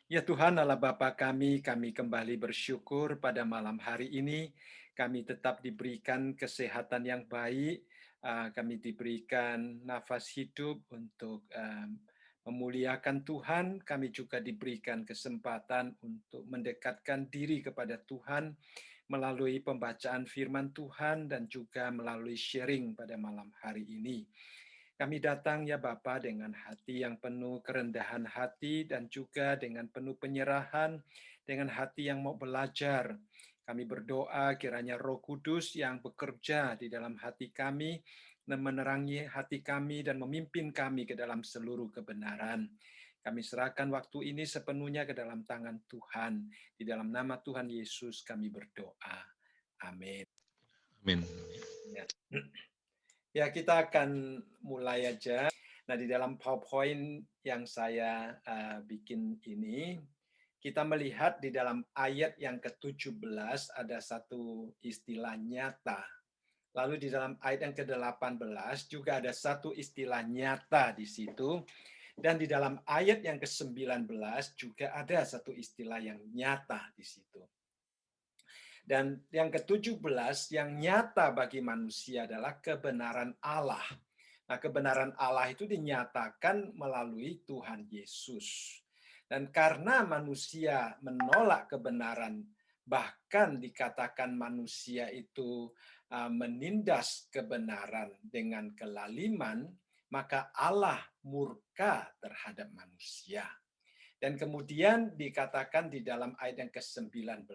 Ya Tuhan Allah Bapa kami kembali bersyukur pada malam hari ini. Kami tetap diberikan kesehatan yang baik, kami diberikan nafas hidup untuk memuliakan Tuhan. Kami juga diberikan kesempatan untuk mendekatkan diri kepada Tuhan melalui pembacaan firman Tuhan dan juga melalui sharing pada malam hari ini. Kami datang ya Bapa dengan hati yang penuh kerendahan hati dan juga dengan penuh penyerahan, dengan hati yang mau belajar. Kami berdoa kiranya Roh Kudus yang bekerja di dalam hati kami, dan menerangi hati kami dan memimpin kami ke dalam seluruh kebenaran. Kami serahkan waktu ini sepenuhnya ke dalam tangan Tuhan. Di dalam nama Tuhan Yesus kami berdoa. Amin. Amin. Ya. Ya, kita akan mulai aja. Nah, di dalam PowerPoint yang saya bikin ini, kita melihat di dalam ayat yang ke-17 ada satu istilah nyata. Lalu di dalam ayat yang ke-18 juga ada satu istilah nyata di situ. Dan di dalam ayat yang ke-19 juga ada satu istilah yang nyata di situ. Dan yang ke-17 yang nyata bagi manusia adalah kebenaran Allah. Nah, kebenaran Allah itu dinyatakan melalui Tuhan Yesus. Dan karena manusia menolak kebenaran, bahkan dikatakan manusia itu menindas kebenaran dengan kelaliman, maka Allah murka terhadap manusia. Dan kemudian dikatakan di dalam ayat yang ke-19,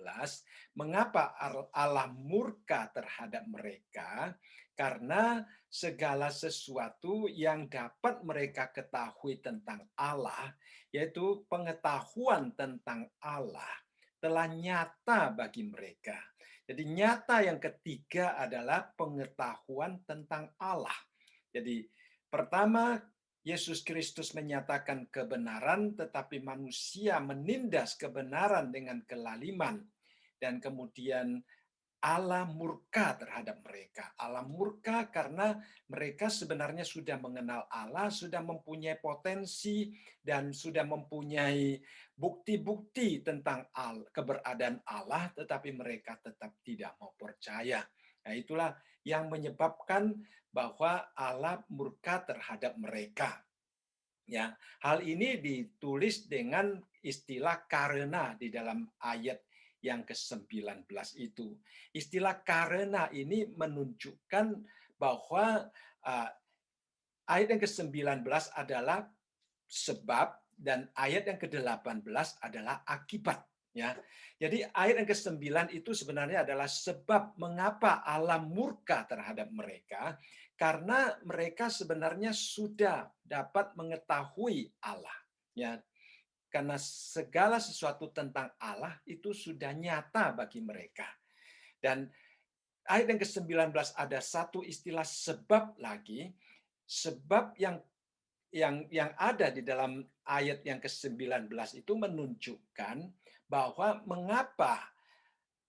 mengapa Allah murka terhadap mereka? Karena segala sesuatu yang dapat mereka ketahui tentang Allah, yaitu pengetahuan tentang Allah, telah nyata bagi mereka. Jadi nyata yang ketiga adalah pengetahuan tentang Allah. Jadi pertama, Yesus Kristus menyatakan kebenaran, tetapi manusia menindas kebenaran dengan kelaliman. Dan kemudian Allah murka terhadap mereka. Allah murka karena mereka sebenarnya sudah mengenal Allah, sudah mempunyai potensi, dan sudah mempunyai bukti-bukti tentang keberadaan Allah, tetapi mereka tetap tidak mau percaya. Nah, itulah yang menyebabkan bahwa Allah murka terhadap mereka. Ya, hal ini ditulis dengan istilah karena di dalam ayat yang ke-19 itu. Istilah karena ini menunjukkan bahwa uh, ayat yang ke-19 adalah sebab dan ayat yang ke-18 adalah akibat. Ya, jadi ayat yang ke-9 itu sebenarnya adalah sebab mengapa Allah murka terhadap mereka, karena mereka sebenarnya sudah dapat mengetahui Allah. Ya, karena segala sesuatu tentang Allah itu sudah nyata bagi mereka. Dan ayat yang ke-19 ada satu istilah sebab lagi, sebab yang ada di dalam ayat yang ke-19 itu menunjukkan bahwa mengapa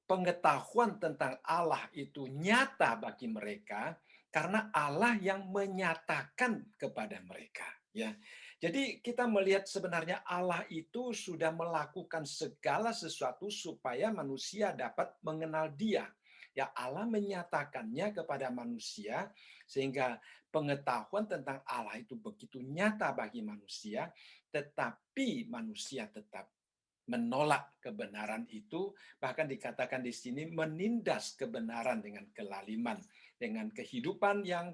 pengetahuan tentang Allah itu nyata bagi mereka karena Allah yang menyatakan kepada mereka, ya. Jadi kita melihat sebenarnya Allah itu sudah melakukan segala sesuatu supaya manusia dapat mengenal Dia. Ya, Allah menyatakannya kepada manusia sehingga pengetahuan tentang Allah itu begitu nyata bagi manusia, tetapi manusia tetap menolak kebenaran itu, bahkan dikatakan di sini menindas kebenaran dengan kelaliman, dengan kehidupan yang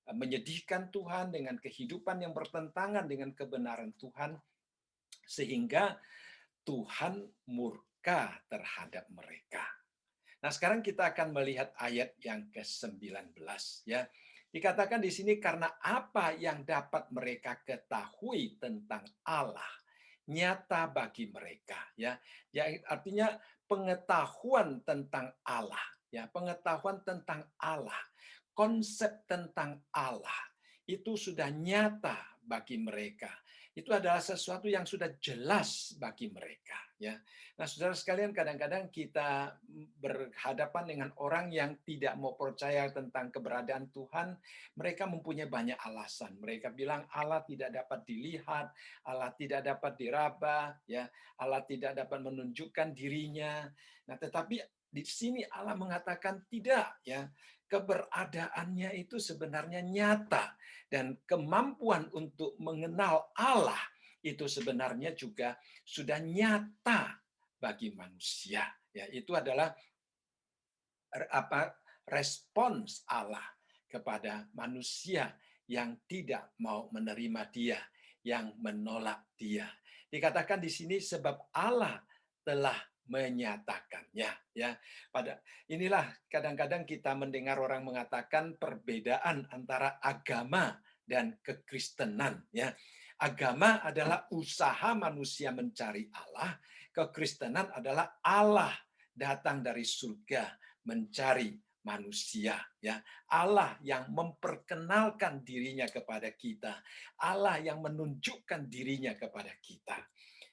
menyedihkan Tuhan, dengan kehidupan yang bertentangan dengan kebenaran Tuhan, sehingga Tuhan murka terhadap mereka. Nah, sekarang kita akan melihat ayat yang ke-19 ya. Dikatakan di sini karena apa yang dapat mereka ketahui tentang Allah nyata bagi mereka ya. Ya artinya pengetahuan tentang Allah ya, pengetahuan tentang Allah, konsep tentang Allah itu sudah nyata bagi mereka. Itu adalah sesuatu yang sudah jelas bagi mereka ya. Nah, saudara sekalian, kadang-kadang kita berhadapan dengan orang yang tidak mau percaya tentang keberadaan Tuhan. Mereka mempunyai banyak alasan. Mereka bilang Allah tidak dapat dilihat, Allah tidak dapat diraba, ya, Allah tidak dapat menunjukkan dirinya. Nah, tetapi di sini Allah mengatakan tidak, ya. Keberadaannya itu sebenarnya nyata, dan kemampuan untuk mengenal Allah itu sebenarnya juga sudah nyata bagi manusia. Ya, itu adalah respons Allah kepada manusia yang tidak mau menerima Dia, yang menolak Dia. Dikatakan di sini sebab Allah telah menyatakannya, ya. Pada inilah kadang-kadang kita mendengar orang mengatakan perbedaan antara agama dan kekristenan, ya. Agama adalah usaha manusia mencari Allah, kekristenan adalah Allah datang dari surga mencari manusia, ya. Allah yang memperkenalkan dirinya kepada kita, Allah yang menunjukkan dirinya kepada kita.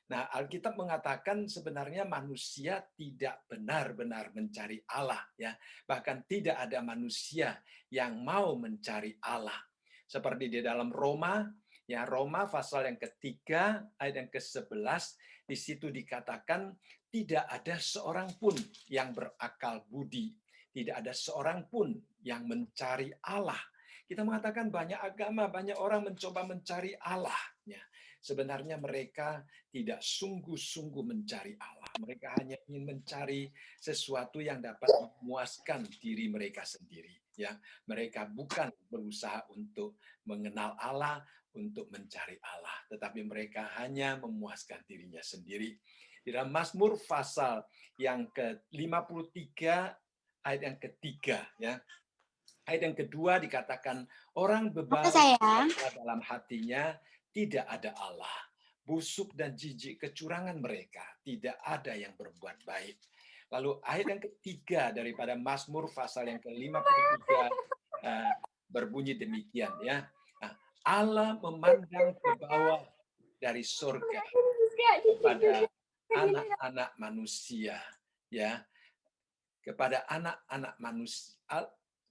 Nah, Alkitab mengatakan sebenarnya manusia tidak benar-benar mencari Allah, ya. Bahkan tidak ada manusia yang mau mencari Allah. Seperti di dalam Roma, ya, Roma pasal yang ketiga ayat yang ke-11, di situ dikatakan tidak ada seorang pun yang berakal budi, tidak ada seorang pun yang mencari Allah. Kita mengatakan banyak agama, banyak orang mencoba mencari Allah, ya. Sebenarnya mereka tidak sungguh-sungguh mencari Allah. Mereka hanya ingin mencari sesuatu yang dapat memuaskan diri mereka sendiri. Ya, mereka bukan berusaha untuk mengenal Allah, untuk mencari Allah, tetapi mereka hanya memuaskan dirinya sendiri. Di dalam Mazmur pasal yang ke-53 ayat yang ketiga, ya. Ayat yang kedua dikatakan orang Masa bebal sayang? dalam hatinya tidak ada Allah. Busuk dan jijik kecurangan mereka, tidak ada yang berbuat baik. Lalu ayat yang ketiga daripada Mazmur pasal yang ke-53 berbunyi demikian, ya. Nah, Allah memandang ke bawah dari surga kepada anak-anak manusia, ya, kepada anak-anak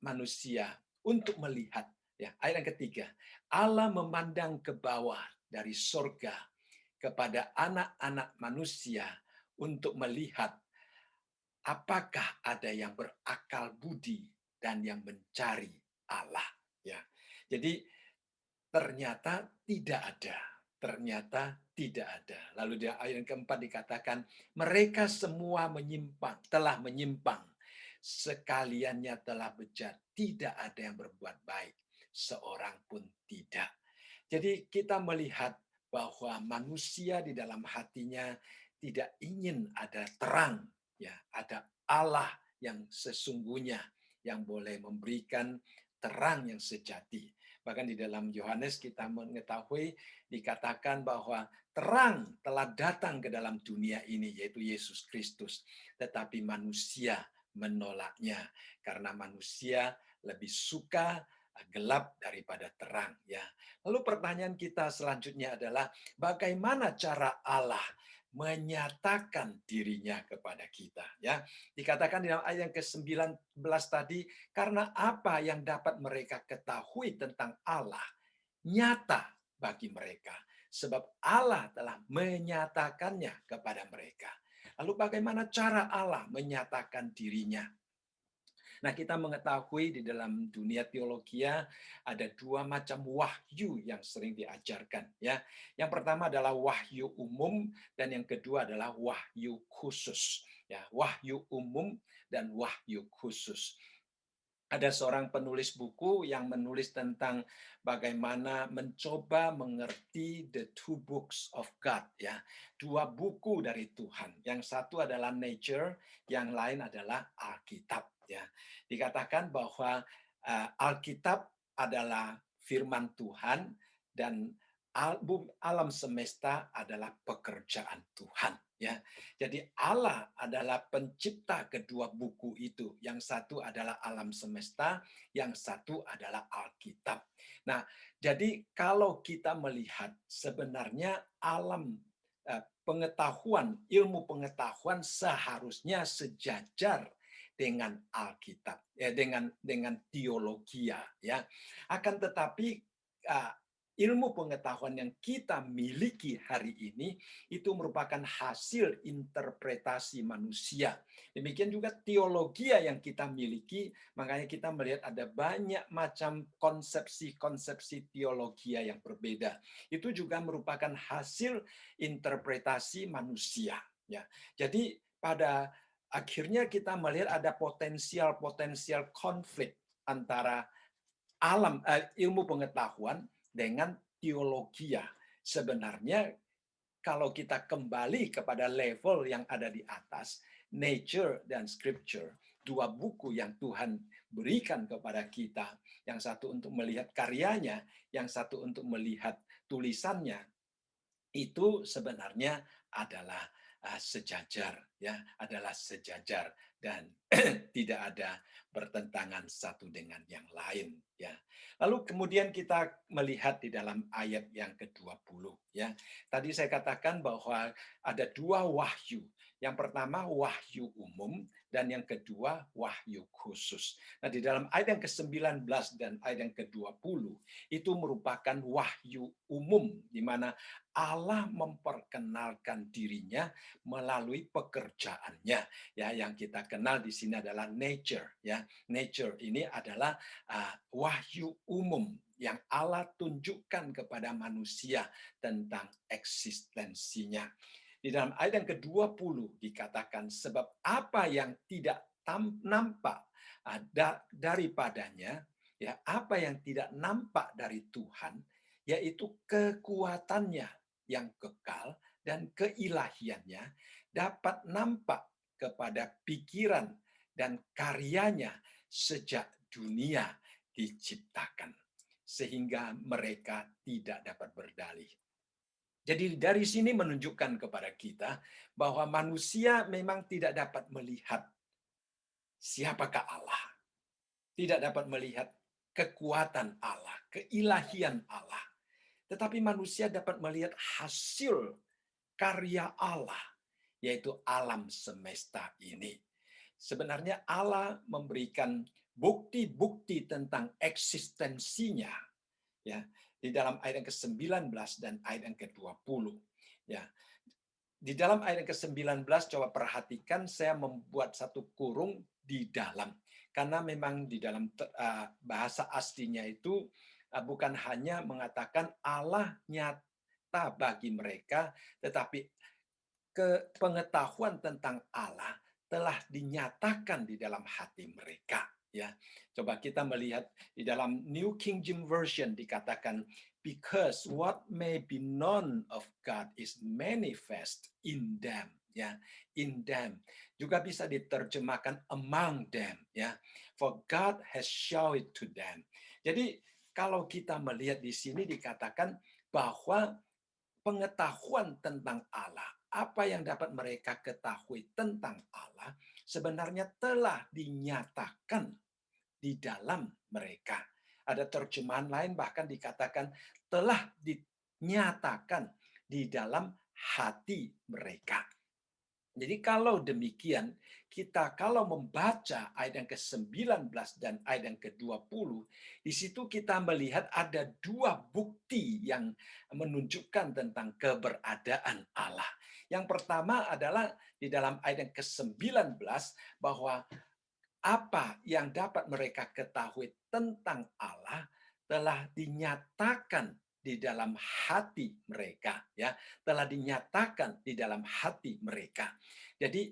manusia untuk melihat, ya. Ayat yang ketiga, Allah memandang ke bawah dari surga kepada anak-anak manusia untuk melihat apakah ada yang berakal budi dan yang mencari Allah, ya. Jadi ternyata tidak ada. Ternyata tidak ada. Lalu di ayat yang keempat dikatakan, mereka semua menyimpang, telah menyimpang. Sekaliannya telah bejat. Tidak ada yang berbuat baik. Seorang pun tidak. Jadi kita melihat bahwa manusia di dalam hatinya tidak ingin ada terang, ya, ada Allah yang sesungguhnya yang boleh memberikan terang yang sejati. Bahkan di dalam Yohanes kita mengetahui dikatakan bahwa terang telah datang ke dalam dunia ini, yaitu Yesus Kristus. Tetapi manusia menolaknya karena manusia lebih suka gelap daripada terang, ya. Lalu pertanyaan kita selanjutnya adalah bagaimana cara Allah menyatakan dirinya kepada kita, ya. Dikatakan di dalam ayat yang ke-19 tadi, karena apa yang dapat mereka ketahui tentang Allah nyata bagi mereka, sebab Allah telah menyatakannya kepada mereka. Lalu bagaimana cara Allah menyatakan dirinya? Nah, kita mengetahui di dalam dunia teologi ada dua macam wahyu yang sering diajarkan, ya. Yang pertama adalah wahyu umum dan yang kedua adalah wahyu khusus, ya. Wahyu umum dan wahyu khusus. Ada seorang penulis buku yang menulis tentang bagaimana mencoba mengerti the two books of God, ya. Dua buku dari Tuhan. Yang satu adalah Nature, yang lain adalah Alkitab, ya. Dikatakan bahwa Alkitab adalah firman Tuhan dan alam semesta adalah pekerjaan Tuhan, ya. Jadi Allah adalah pencipta kedua buku itu. Yang satu adalah alam semesta, yang satu adalah Alkitab. Nah, jadi kalau kita melihat sebenarnya alam pengetahuan, ilmu pengetahuan seharusnya sejajar dengan Alkitab, ya, dengan teologia, ya. Akan tetapi ilmu pengetahuan yang kita miliki hari ini itu merupakan hasil interpretasi manusia. Demikian juga teologi yang kita miliki, makanya kita melihat ada banyak macam konsepsi-konsepsi teologi yang berbeda. Itu juga merupakan hasil interpretasi manusia, ya. Jadi pada akhirnya kita melihat ada potensial konflik antara ilmu pengetahuan dengan teologi. Sebenarnya kalau kita kembali kepada level yang ada di atas, Nature dan Scripture, dua buku yang Tuhan berikan kepada kita, yang satu untuk melihat karyanya, yang satu untuk melihat tulisannya, itu sebenarnya adalah sejajar, ya, adalah sejajar dan tidak ada bertentangan satu dengan yang lain, ya. Lalu kemudian kita melihat di dalam ayat yang ke-20, ya. Tadi saya katakan bahwa ada dua wahyu. Yang pertama wahyu umum dan yang kedua wahyu khusus. Nah, di dalam ayat yang ke-19 dan ayat yang ke-20 itu merupakan wahyu umum di mana Allah memperkenalkan dirinya melalui pekerjaannya, ya, yang kita kenal di sini adalah nature, ya. Nature ini adalah wahyu umum yang Allah tunjukkan kepada manusia tentang eksistensinya. Di dalam ayat yang ke-20 dikatakan sebab apa yang tidak nampak daripadanya, ya, apa yang tidak nampak dari Tuhan, yaitu kekuatannya yang kekal dan keilahiannya dapat nampak kepada pikiran dan karyanya sejak dunia diciptakan, sehingga mereka tidak dapat berdalih. Jadi dari sini menunjukkan kepada kita bahwa manusia memang tidak dapat melihat siapakah Allah, tidak dapat melihat kekuatan Allah, keilahian Allah. Tetapi manusia dapat melihat hasil karya Allah, yaitu alam semesta ini. Sebenarnya Allah memberikan bukti-bukti tentang eksistensinya, ya, di dalam ayat yang ke-19 dan ayat yang ke-20. Ya. Di dalam ayat yang ke-19 coba perhatikan, saya membuat satu kurung di dalam. Karena memang di dalam bahasa aslinya itu bukan hanya mengatakan Allah nyata bagi mereka, tetapi pengetahuan tentang Allah telah dinyatakan di dalam hati mereka, ya. Coba kita melihat di dalam New King James Version dikatakan because what may be known of God is manifest in them, ya. In them juga bisa diterjemahkan among them, ya. For God has shown it to them. Jadi kalau kita melihat di sini dikatakan bahwa pengetahuan tentang Allah, apa yang dapat mereka ketahui tentang Allah, sebenarnya telah dinyatakan di dalam mereka. Ada terjemahan lain bahkan dikatakan telah dinyatakan di dalam hati mereka. Jadi kalau demikian, kita kalau membaca ayat yang ke-19 dan ayat yang ke-20, di situ kita melihat ada dua bukti yang menunjukkan tentang keberadaan Allah. Yang pertama adalah di dalam ayat yang ke-19 bahwa apa yang dapat mereka ketahui tentang Allah telah dinyatakan di dalam hati mereka, ya, telah dinyatakan di dalam hati mereka. Jadi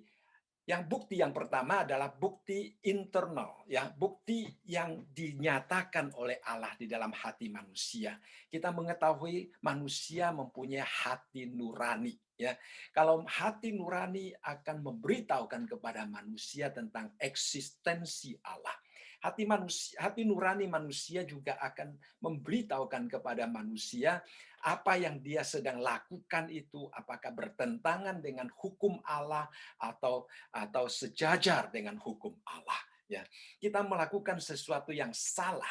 bukti yang pertama adalah bukti internal, ya, bukti yang dinyatakan oleh Allah di dalam hati manusia. Kita mengetahui manusia mempunyai hati nurani, ya. Kalau hati nurani akan memberitahukan kepada manusia tentang eksistensi Allah. Hati nurani manusia juga akan memberitahukan kepada manusia apa yang dia sedang lakukan itu apakah bertentangan dengan hukum Allah atau sejajar dengan hukum Allah, ya. Kita melakukan sesuatu yang salah,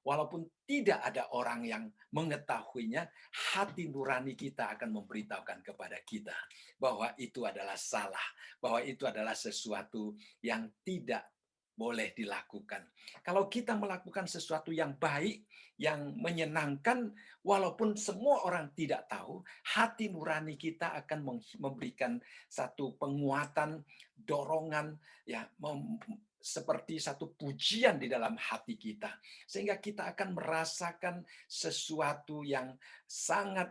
walaupun tidak ada orang yang mengetahuinya, hati nurani kita akan memberitahukan kepada kita bahwa itu adalah salah, bahwa itu adalah sesuatu yang tidak boleh dilakukan. Kalau kita melakukan sesuatu yang baik, yang menyenangkan, walaupun semua orang tidak tahu, hati nurani kita akan memberikan satu penguatan, dorongan, ya, seperti satu pujian di dalam hati kita, sehingga kita akan merasakan sesuatu yang sangat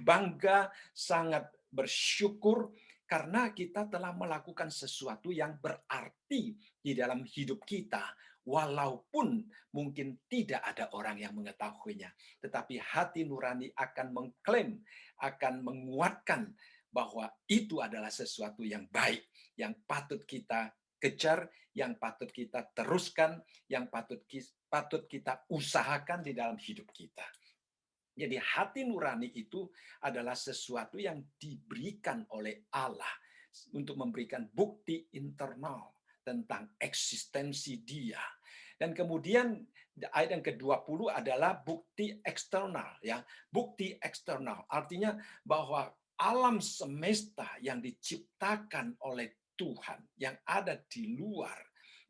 bangga, sangat bersyukur karena kita telah melakukan sesuatu yang berarti di dalam hidup kita, walaupun mungkin tidak ada orang yang mengetahuinya. Tetapi hati nurani akan mengklaim, akan menguatkan bahwa itu adalah sesuatu yang baik, yang patut kita kejar, yang patut kita teruskan, yang patut kita usahakan di dalam hidup kita. Jadi hati nurani itu adalah sesuatu yang diberikan oleh Allah untuk memberikan bukti internal tentang eksistensi Dia. Dan kemudian ayat yang ke-20 adalah bukti eksternal, ya. Bukti eksternal artinya bahwa alam semesta yang diciptakan oleh Tuhan yang ada di luar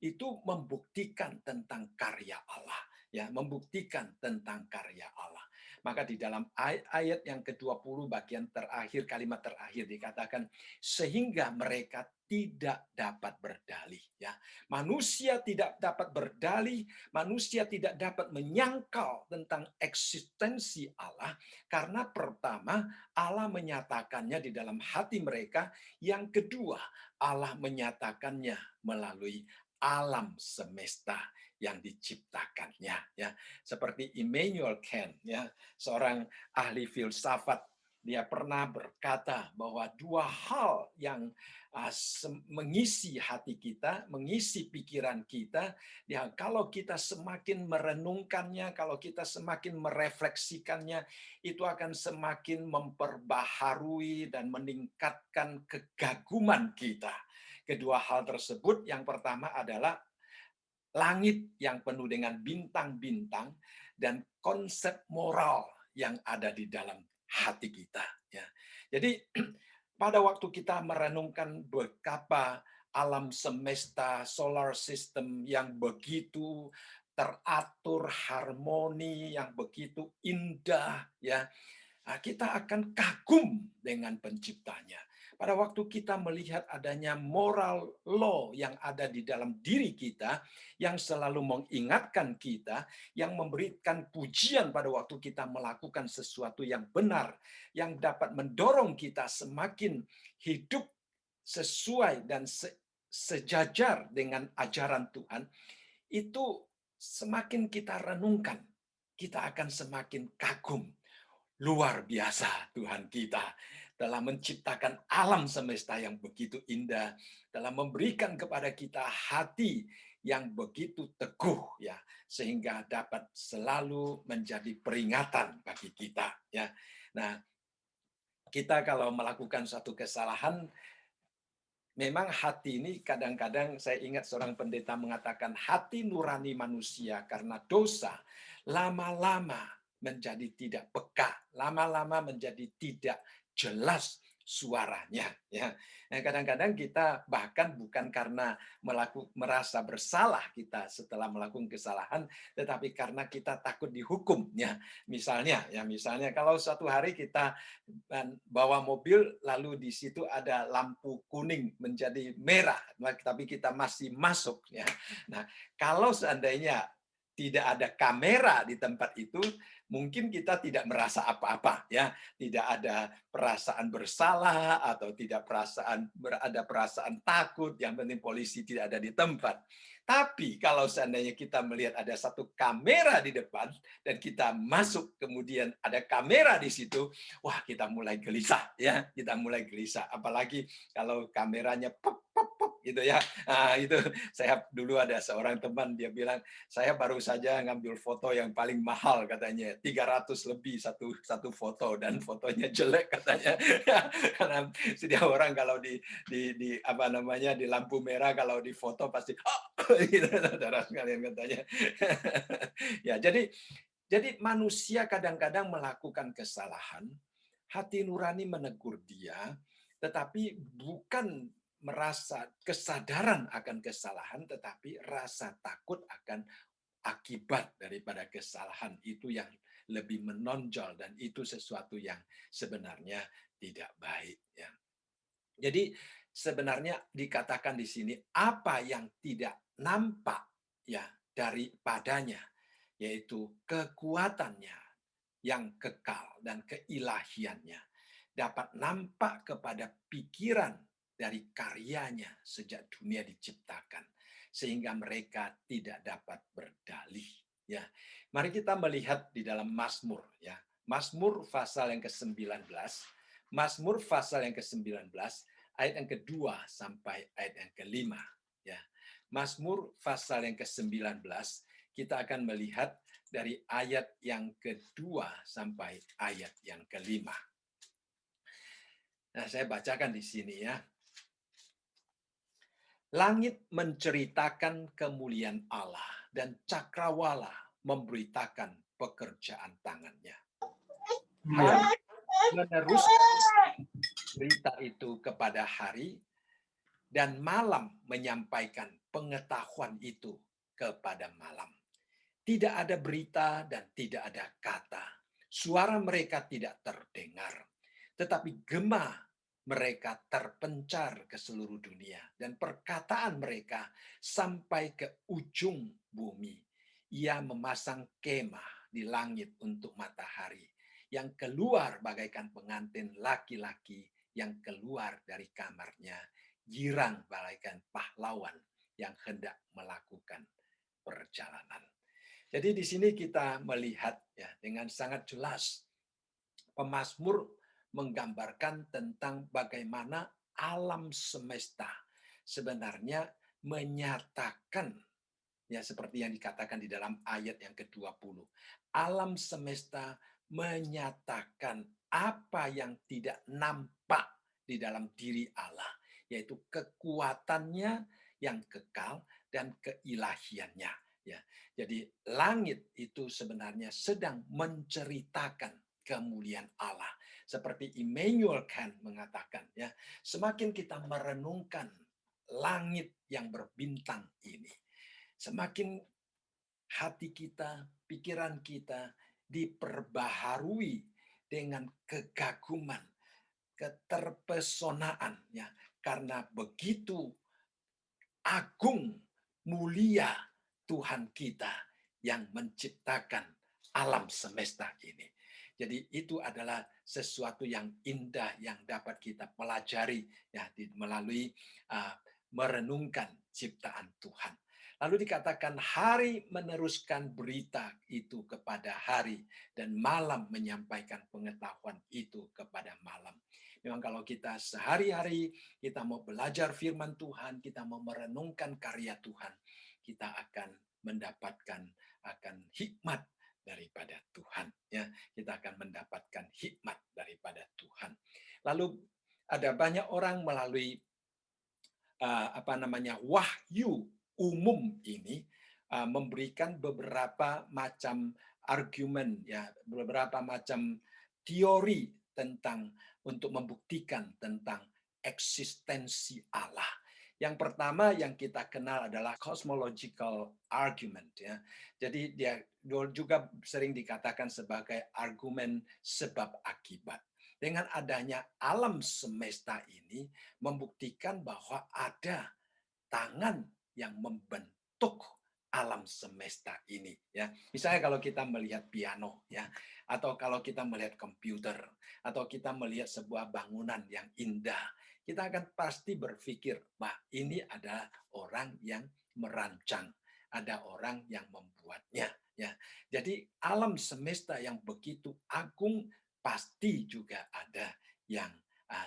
itu membuktikan tentang karya Allah, ya, membuktikan tentang karya Allah. Maka di dalam ayat yang ke-20 bagian terakhir, kalimat terakhir dikatakan, sehingga mereka tidak dapat berdalih. Ya. Manusia tidak dapat berdalih, manusia tidak dapat menyangkal tentang eksistensi Allah, karena pertama, Allah menyatakannya di dalam hati mereka, yang kedua, Allah menyatakannya melalui alam semesta yang diciptakannya, ya. Seperti Immanuel Kant, ya, seorang ahli filsafat, dia pernah berkata bahwa dua hal yang mengisi hati kita, mengisi pikiran kita, ya, kalau kita semakin merenungkannya, kalau kita semakin merefleksikannya, itu akan semakin memperbaharui dan meningkatkan kegaguman kita. Kedua hal tersebut, yang pertama adalah langit yang penuh dengan bintang-bintang dan konsep moral yang ada di dalam hati kita. Ya. Jadi pada waktu kita merenungkan betapa alam semesta, solar system yang begitu teratur, harmoni yang begitu indah, ya, kita akan kagum dengan penciptanya. Pada waktu kita melihat adanya moral law yang ada di dalam diri kita, yang selalu mengingatkan kita, yang memberikan pujian pada waktu kita melakukan sesuatu yang benar, yang dapat mendorong kita semakin hidup sesuai dan sejajar dengan ajaran Tuhan, itu semakin kita renungkan, kita akan semakin kagum. Luar biasa Tuhan kita telah menciptakan alam semesta yang begitu indah, telah memberikan kepada kita hati yang begitu teguh, ya, sehingga dapat selalu menjadi peringatan bagi kita, ya. Nah, kita kalau melakukan satu kesalahan, memang hati ini kadang-kadang saya ingat seorang pendeta mengatakan hati nurani manusia karena dosa lama-lama menjadi tidak peka, lama-lama menjadi tidak jelas suaranya, ya. Nah, kadang-kadang kita bahkan bukan karena merasa bersalah kita setelah melakukan kesalahan, tetapi karena kita takut dihukum, ya. Misalnya kalau suatu hari kita bawa mobil lalu di situ ada lampu kuning menjadi merah, tapi kita masih masuk, ya. Nah, kalau seandainya tidak ada kamera di tempat itu, mungkin kita tidak merasa apa-apa, ya. Tidak ada perasaan bersalah atau tidak ada perasaan takut, yang penting polisi tidak ada di tempat. Tapi kalau seandainya kita melihat ada satu kamera di depan dan kita masuk kemudian ada kamera di situ, wah, kita mulai gelisah, ya. Kita mulai gelisah, apalagi kalau kameranya pop pop pop gitu, ya. Nah, itu saya dulu ada seorang teman, dia bilang, saya baru saja ngambil foto yang paling mahal katanya, katanya 300 lebih satu foto dan fotonya jelek katanya. Karena setiap orang kalau di apa namanya di lampu merah kalau di foto pasti oh, gitu saudara sekalian katanya. Ya, jadi manusia kadang-kadang melakukan kesalahan, hati nurani menegur dia, tetapi bukan merasa kesadaran akan kesalahan, tetapi rasa takut akan akibat daripada kesalahan itu yang lebih menonjol dan itu sesuatu yang sebenarnya tidak baik ya. Jadi sebenarnya dikatakan di sini apa yang tidak nampak ya daripadanya yaitu kekuatannya yang kekal dan keilahiannya dapat nampak kepada pikiran dari karyanya sejak dunia diciptakan sehingga mereka tidak dapat berdalih ya. Mari kita melihat di dalam Mazmur ya. Mazmur pasal yang ke-19, Mazmur pasal yang ke-19 ayat yang kedua sampai ayat yang kelima ya. Mazmur pasal yang ke-19 kita akan melihat dari ayat yang kedua sampai ayat yang kelima. Nah, saya bacakan di sini ya. Langit menceritakan kemuliaan Allah dan cakrawala memberitakan pekerjaan tangannya. Hari meneruskan berita itu kepada hari dan malam menyampaikan pengetahuan itu kepada malam. Tidak ada berita dan tidak ada kata. Suara mereka tidak terdengar. Tetapi gema mereka terpencar ke seluruh dunia. Dan perkataan mereka sampai ke ujung bumi. Ia memasang kemah di langit untuk matahari. Yang keluar bagaikan pengantin laki-laki yang keluar dari kamarnya. Girang bagaikan pahlawan yang hendak melakukan perjalanan. Jadi di sini kita melihat ya dengan sangat jelas pemazmur menggambarkan tentang bagaimana alam semesta sebenarnya menyatakan ya seperti yang dikatakan di dalam ayat yang ke-20. Alam semesta menyatakan apa yang tidak nampak di dalam diri Allah, yaitu kekuatannya yang kekal dan keilahiannya. Ya, jadi langit itu sebenarnya sedang menceritakan kemuliaan Allah. Seperti Immanuel Kant mengatakan, ya, semakin kita merenungkan langit yang berbintang ini, semakin hati kita, pikiran kita diperbaharui dengan kegaguman, keterpesonaan, ya, karena begitu agung, mulia Tuhan kita yang menciptakan alam semesta ini. Jadi itu adalah sesuatu yang indah yang dapat kita pelajari ya melalui merenungkan ciptaan Tuhan. Lalu dikatakan hari meneruskan berita itu kepada hari dan malam menyampaikan pengetahuan itu kepada malam. Memang kalau kita sehari-hari kita mau belajar firman Tuhan, kita mau merenungkan karya Tuhan, kita akan mendapatkan akan hikmat daripada Tuhan ya. Kita akan mendapatkan hikmat daripada Tuhan. Lalu ada banyak orang melalui wahyu umum ini memberikan beberapa macam argumen ya, beberapa macam teori tentang untuk membuktikan tentang eksistensi Allah. Yang pertama yang kita kenal adalah cosmological argument ya. Jadi dia juga sering dikatakan sebagai argumen sebab akibat. Dengan adanya alam semesta ini membuktikan bahwa ada tangan yang membentuk alam semesta ini ya. Misalnya kalau kita melihat piano ya atau kalau kita melihat komputer atau kita melihat sebuah bangunan yang indah, kita akan pasti berpikir, "Wah, ini ada orang yang merancang, ada orang yang membuatnya." Ya. Jadi alam semesta yang begitu agung pasti juga ada yang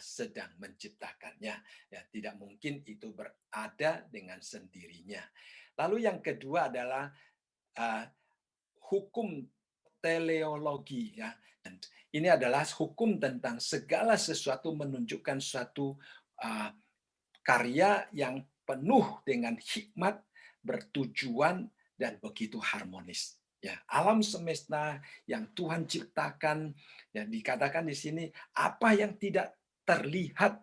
sedang menciptakannya. Ya, tidak mungkin itu berada dengan sendirinya. Lalu yang kedua adalah hukum teleologi, ya. Dan ini adalah hukum tentang segala sesuatu menunjukkan suatu uh, karya yang penuh dengan hikmat, bertujuan, dan begitu harmonis. Ya, alam semesta yang Tuhan ciptakan, yang dikatakan di sini apa yang tidak terlihat,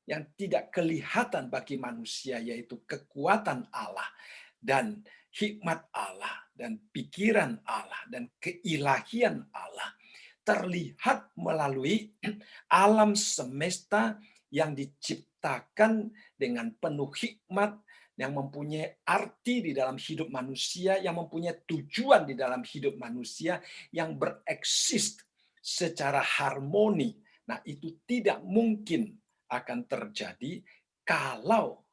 yang tidak kelihatan bagi manusia, yaitu kekuatan Allah dan hikmat Allah dan pikiran Allah dan keilahian Allah terlihat melalui alam semesta yang diciptakan dengan penuh hikmat, yang mempunyai arti di dalam hidup manusia, yang mempunyai tujuan di dalam hidup manusia, yang bereksis secara harmoni. Nah, itu tidak mungkin akan terjadi kalau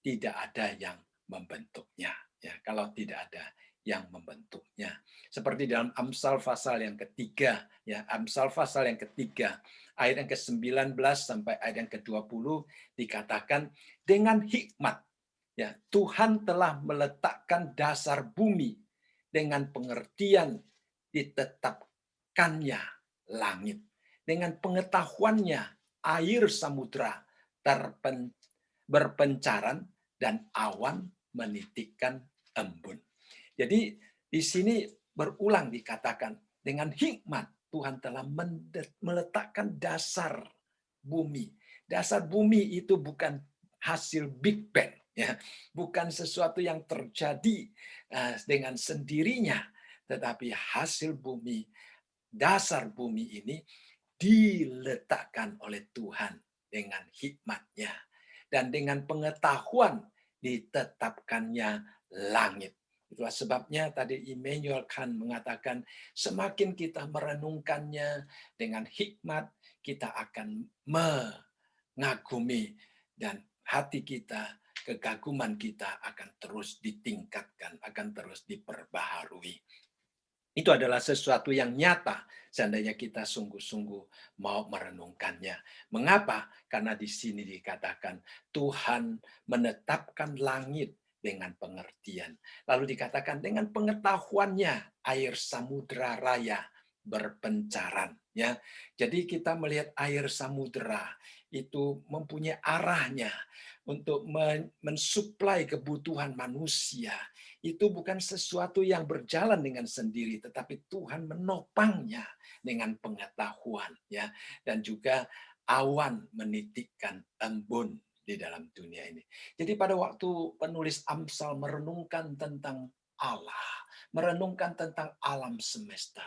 tidak ada yang membentuknya, ya, kalau tidak ada yang membentuknya. Seperti dalam Amsal pasal yang ketiga, ya, Amsal pasal yang ketiga, ayat yang ke-19 sampai ayat yang ke-20 dikatakan dengan hikmat, ya, Tuhan telah meletakkan dasar bumi, dengan pengertian ditetapkannya langit, dengan pengetahuannya air samudra berpencaran dan awan menitikkan embun. Jadi di sini berulang dikatakan dengan hikmat Tuhan telah meletakkan dasar bumi. Dasar bumi itu bukan hasil Big Bang, ya, bukan sesuatu yang terjadi dengan sendirinya, tetapi hasil bumi, dasar bumi ini diletakkan oleh Tuhan dengan hikmatnya, dan dengan pengetahuan ditetapkannya langit. Itulah sebabnya tadi Immanuel Kant mengatakan, semakin kita merenungkannya dengan hikmat, kita akan mengagumi, dan hati kita, kekaguman kita akan terus ditingkatkan, akan terus diperbaharui. Itu adalah sesuatu yang nyata seandainya kita sungguh-sungguh mau merenungkannya. Mengapa? Karena di sini dikatakan Tuhan menetapkan langit dengan pengertian. Lalu dikatakan dengan pengetahuannya air samudra raya berpencaran, ya. Jadi kita melihat air samudra itu mempunyai arahnya untuk mensuplai kebutuhan manusia. Itu bukan sesuatu yang berjalan dengan sendiri, tetapi Tuhan menopangnya dengan pengetahuan, ya. Dan juga awan menitikkan embun di dalam dunia ini. Jadi pada waktu penulis Amsal merenungkan tentang Allah, merenungkan tentang alam semesta,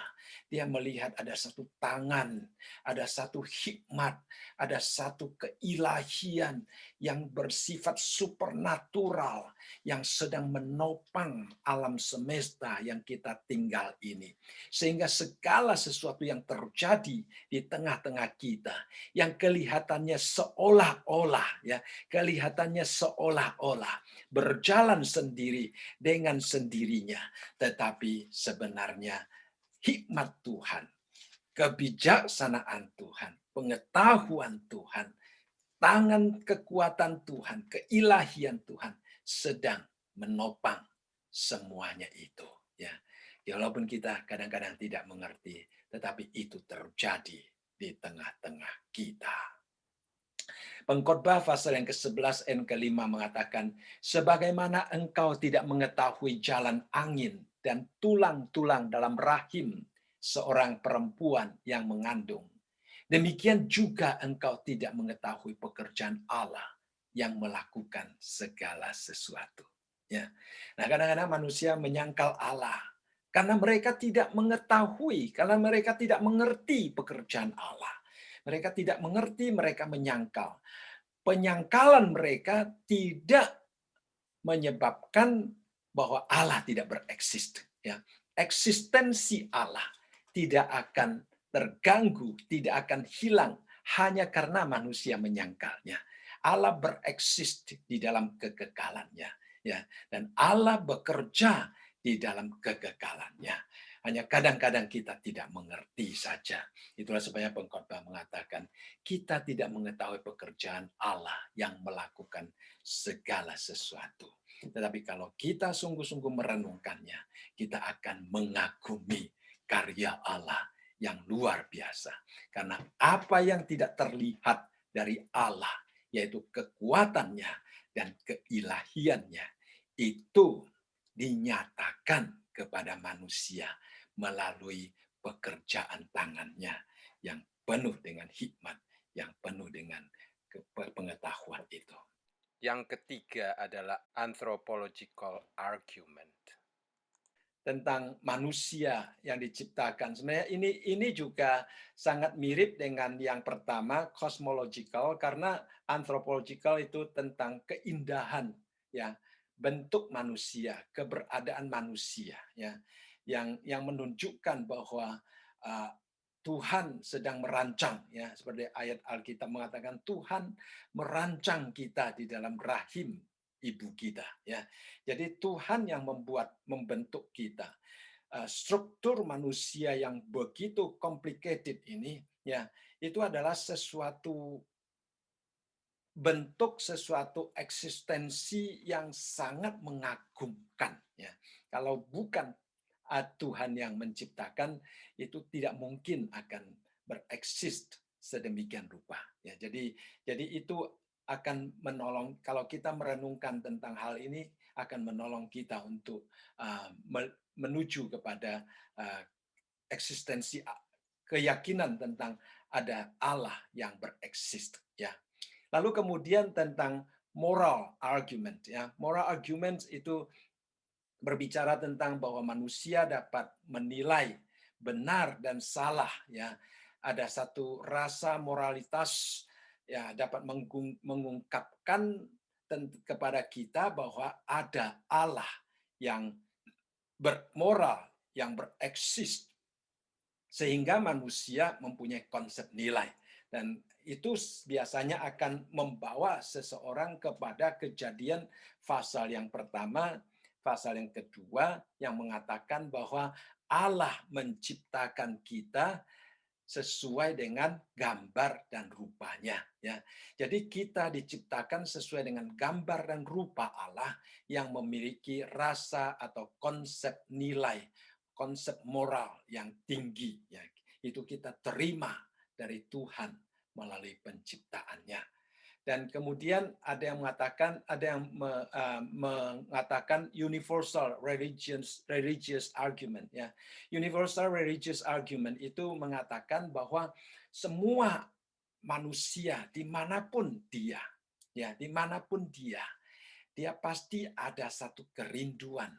dia melihat ada satu tangan, ada satu hikmat, ada satu keilahian yang bersifat supernatural, yang sedang menopang alam semesta yang kita tinggal ini. Sehingga segala sesuatu yang terjadi di tengah-tengah kita, yang kelihatannya seolah-olah, ya, kelihatannya seolah-olah berjalan sendiri dengan sendirinya, tetapi sebenarnya hikmat Tuhan, kebijaksanaan Tuhan, pengetahuan Tuhan, tangan kekuatan Tuhan, keilahian Tuhan sedang menopang semuanya itu, ya. Walaupun kita kadang-kadang tidak mengerti, tetapi itu terjadi di tengah-tengah kita. Pengkhotbah pasal yang ke-11 dan ke-5 mengatakan, sebagaimana engkau tidak mengetahui jalan angin dan tulang-tulang dalam rahim seorang perempuan yang mengandung, demikian juga engkau tidak mengetahui pekerjaan Allah yang melakukan segala sesuatu. Ya. Nah, kadang-kadang manusia menyangkal Allah karena mereka tidak mengetahui, karena mereka tidak mengerti pekerjaan Allah. Mereka tidak mengerti, mereka menyangkal. Penyangkalan mereka tidak menyebabkan bahwa Allah tidak bereksis. Ya. Eksistensi Allah tidak akan terganggu, tidak akan hilang hanya karena manusia menyangkalnya. Allah bereksis di dalam kekekalannya, ya, dan Allah bekerja di dalam kekekalannya. Hanya kadang-kadang kita tidak mengerti saja. Itulah sebabnya pengkhotbah mengatakan mengatakan, kita tidak mengetahui pekerjaan Allah yang melakukan segala sesuatu. Tetapi kalau kita sungguh-sungguh merenungkannya, kita akan mengagumi karya Allah yang luar biasa. Karena apa yang tidak terlihat dari Allah, yaitu kekuatannya dan keilahiannya, itu dinyatakan kepada manusia melalui pekerjaan tangannya yang penuh dengan hikmat, yang penuh dengan pengetahuan itu. Yang ketiga adalah anthropological argument. Tentang manusia yang diciptakan. Sebenarnya ini juga sangat mirip dengan yang pertama, cosmological, karena anthropological itu tentang keindahan, ya, bentuk manusia, keberadaan manusia, ya, yang menunjukkan bahwa uh, Tuhan sedang merancang, ya, seperti ayat Alkitab mengatakan Tuhan merancang kita di dalam rahim ibu kita, ya. Jadi Tuhan yang membentuk kita. Struktur manusia yang begitu complicated ini, ya, itu adalah sesuatu bentuk, sesuatu eksistensi yang sangat mengagumkan, ya. Kalau bukan Tuhan yang menciptakan, itu tidak mungkin akan bereksis sedemikian rupa, ya. Jadi itu akan menolong, kalau kita merenungkan tentang hal ini, akan menolong kita untuk menuju kepada eksistensi, keyakinan tentang ada Allah yang bereksis, ya. Lalu kemudian tentang moral argument, ya. Moral argument itu berbicara tentang bahwa manusia dapat menilai benar dan salah, ya. Ada satu rasa moralitas, ya, dapat mengungkapkan kepada kita bahwa ada Allah yang bermoral, yang bereksis, sehingga manusia mempunyai konsep nilai. Dan itu biasanya akan membawa seseorang kepada kejadian pasal yang pertama, pasal yang kedua, yang mengatakan bahwa Allah menciptakan kita sesuai dengan gambar dan rupanya, ya. Jadi kita diciptakan sesuai dengan gambar dan rupa Allah yang memiliki rasa atau konsep nilai, konsep moral yang tinggi, ya. Itu kita terima dari Tuhan melalui penciptaannya. Dan kemudian ada yang mengatakan universal religious argument, ya. Universal religious argument itu mengatakan bahwa semua manusia dimanapun dia, ya, dimanapun dia pasti ada satu kerinduan.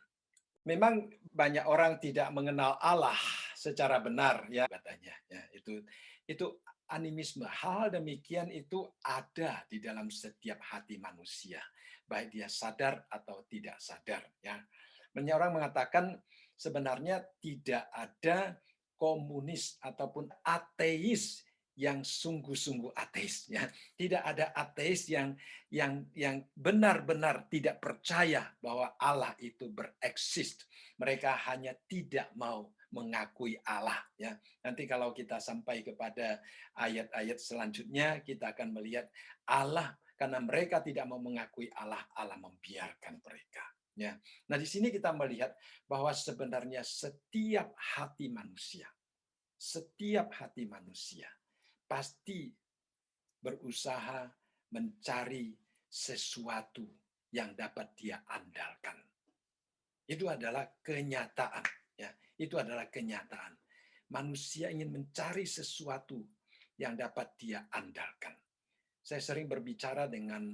Memang banyak orang tidak mengenal Allah secara benar, ya, katanya, ya. Itu animisme. Hal demikian itu ada di dalam setiap hati manusia, baik dia sadar atau tidak sadar, ya. Banyak orang mengatakan sebenarnya tidak ada komunis ataupun ateis yang sungguh-sungguh ateis, ya. Tidak ada ateis yang benar-benar tidak percaya bahwa Allah itu bereksis. Mereka hanya tidak mau mengakui Allah, ya. Nanti kalau kita sampai kepada ayat-ayat selanjutnya, kita akan melihat Allah, karena mereka tidak mau mengakui Allah, Allah membiarkan mereka, ya. Nah, di sini kita melihat bahwa sebenarnya setiap hati manusia pasti berusaha mencari sesuatu yang dapat dia andalkan. Itu adalah kenyataan, ya. Itu adalah kenyataan. Manusia ingin mencari sesuatu yang dapat dia andalkan. Saya sering berbicara dengan